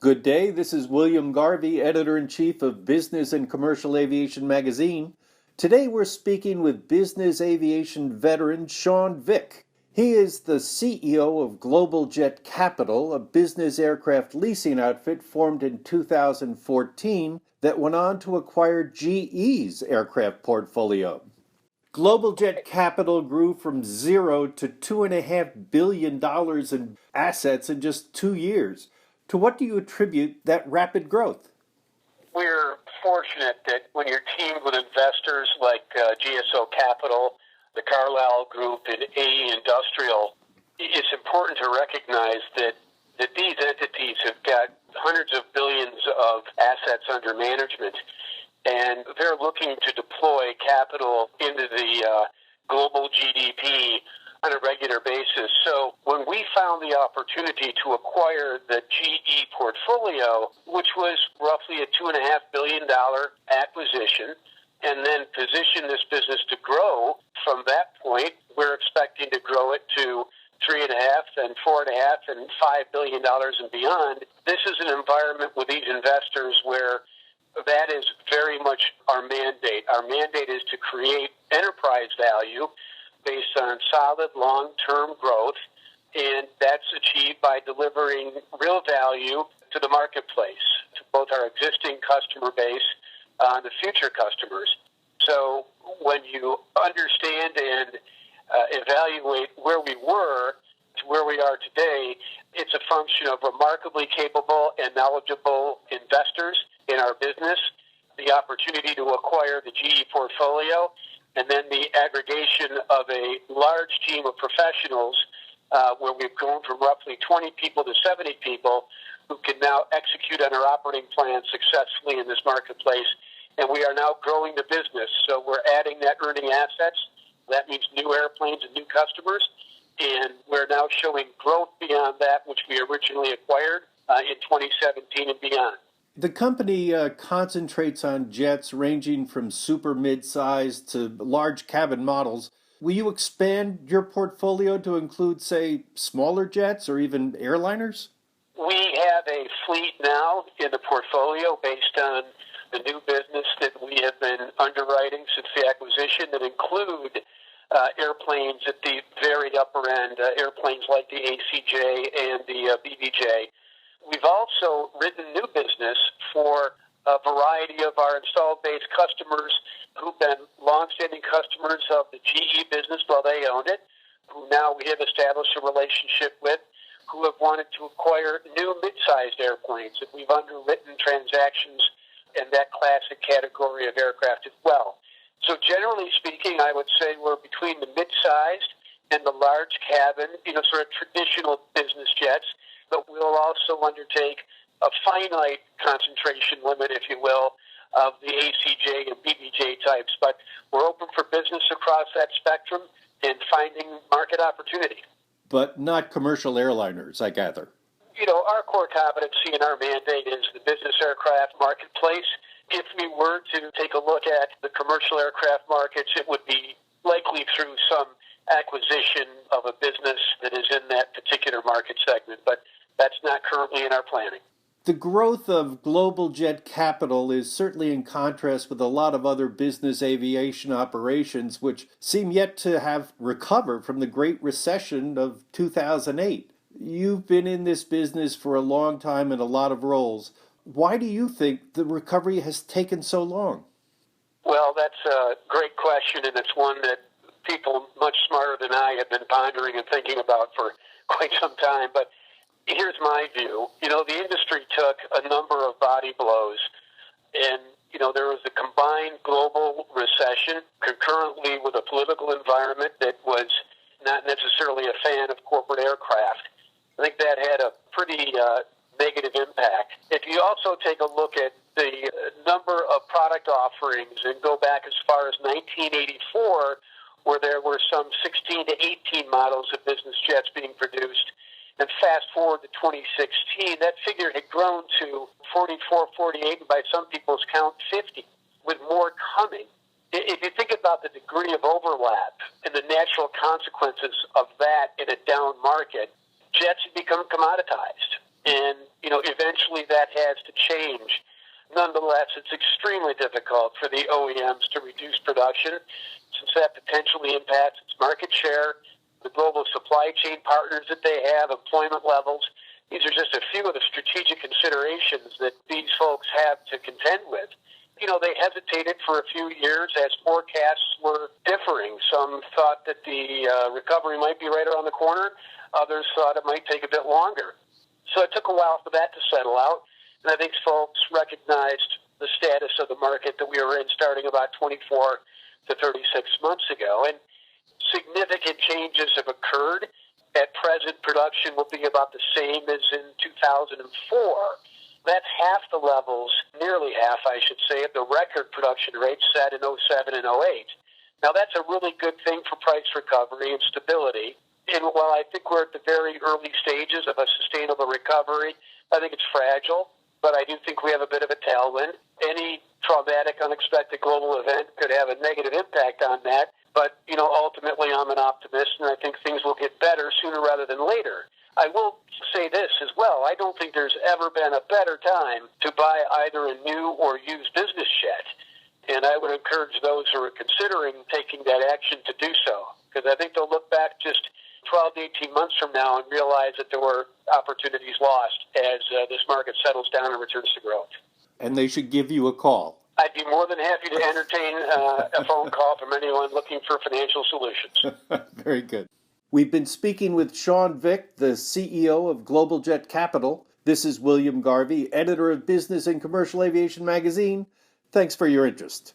Good day, this is William Garvey, Editor-in-Chief of Business and Commercial Aviation Magazine. Today we're speaking with business aviation veteran Shawn Vick. He is the CEO of Global Jet Capital, a business aircraft leasing outfit formed in 2014 that went on to acquire GE's aircraft portfolio. Global Jet Capital grew from zero to $2.5 billion in assets in just 2 years. To what do you attribute that rapid growth? We're fortunate that when you're teamed with investors like GSO Capital, the Carlyle Group, and AE Industrial, it's important to recognize that these entities have got hundreds of billions of assets under management, and they're looking to deploy capital into the global GDP on a regular basis. So when we found the opportunity to acquire the GE portfolio, which was roughly a $2.5 billion acquisition, and then position this business to grow from that point, we're expecting to grow it to $3.5 and $4.5 and $5 billion and beyond. This is an environment with these investors where that is very much our mandate. Our mandate is to create enterprise value based on solid long-term growth, and that's achieved by delivering real value to the marketplace, to both our existing customer base and the future customers. So when you understand and evaluate where we were to where we are today, it's a function of remarkably capable and knowledgeable investors in our business, the opportunity to acquire the GE portfolio, and then the aggregation of a large team of professionals where we've grown from roughly 20 people to 70 people who can now execute on our operating plan successfully in this marketplace. And we are now growing the business. So we're adding net earning assets. That means new airplanes and new customers. And we're now showing growth beyond that which we originally acquired in 2017 and beyond. The company concentrates on jets ranging from super mid-size to large cabin models. Will you expand your portfolio to include, say, smaller jets or even airliners? We have a fleet now in the portfolio based on the new business that we have been underwriting since the acquisition that include airplanes at the very upper end, airplanes like the ACJ and the BBJ. We've also written new business for a variety of our installed base customers who've been longstanding customers of the GE business while they owned it, who now we have established a relationship with, who have wanted to acquire new mid-sized airplanes, and we've underwritten transactions in that classic category of aircraft as well. So generally speaking, I would say we're between the mid-sized and the large cabin, sort of traditional business jets, but we'll also undertake a finite concentration limit, if you will, of the ACJ and BBJ types. But we're open for business across that spectrum and finding market opportunity. But not commercial airliners, I gather. Our core competency and our mandate is the business aircraft marketplace. If we were to take a look at the commercial aircraft markets, it would be likely through some acquisition of a business that is in that particular market segment, but that's not currently in our planning. The growth of Global Jet Capital is certainly in contrast with a lot of other business aviation operations which seem yet to have recovered from the Great Recession of 2008. You've been in this business for a long time in a lot of roles. Why do you think the recovery has taken so long? Well, that's a great question, and it's one that people much smarter than I have been pondering and thinking about for quite some time. But here's my view. The industry took a number of body blows, and, there was a combined global recession concurrently with a political environment that was not necessarily a fan of corporate aircraft. I think that had a pretty negative impact. If you also take a look at the number of product offerings and go back as far as 1984, where there were some 16 to 18 models of business jets being produced, and fast forward to 2016, that figure had grown to 44, 48, and by some people's count, 50, with more coming. If you think about the degree of overlap and the natural consequences of that in a down market, jets have become commoditized. And, eventually that has to change. Nonetheless, it's extremely difficult for the OEMs to reduce production since that potentially impacts its market share, the global supply chain partners that they have, employment levels. These are just a few of the strategic considerations that these folks have to contend with. They hesitated for a few years as forecasts were differing. Some thought that the recovery might be right around the corner. Others thought it might take a bit longer. So it took a while for that to settle out. And I think folks recognized the status of the market that we were in starting about 24 to 36 months ago. And significant changes have occurred. At present, production will be about the same as in 2004. That's half the levels, nearly half, I should say, of the record production rates set in 07 and 08. Now, that's a really good thing for price recovery and stability. And while I think we're at the very early stages of a sustainable recovery, I think it's fragile, but I do think we have a bit of a tailwind. Any traumatic, unexpected global event could have a negative impact on that. But, ultimately I'm an optimist, and I think things will get better sooner rather than later. I will say this as well. I don't think there's ever been a better time to buy either a new or used business jet. And I would encourage those who are considering taking that action to do so, because I think they'll look back just 12 to 18 months from now and realize that there were opportunities lost as this market settles down and returns to growth. And they should give you a call. I'd be more than happy to entertain a phone call from anyone looking for financial solutions. Very good. We've been speaking with Shawn Vick, the CEO of Global Jet Capital. This is William Garvey, editor of Business and Commercial Aviation magazine. Thanks for your interest.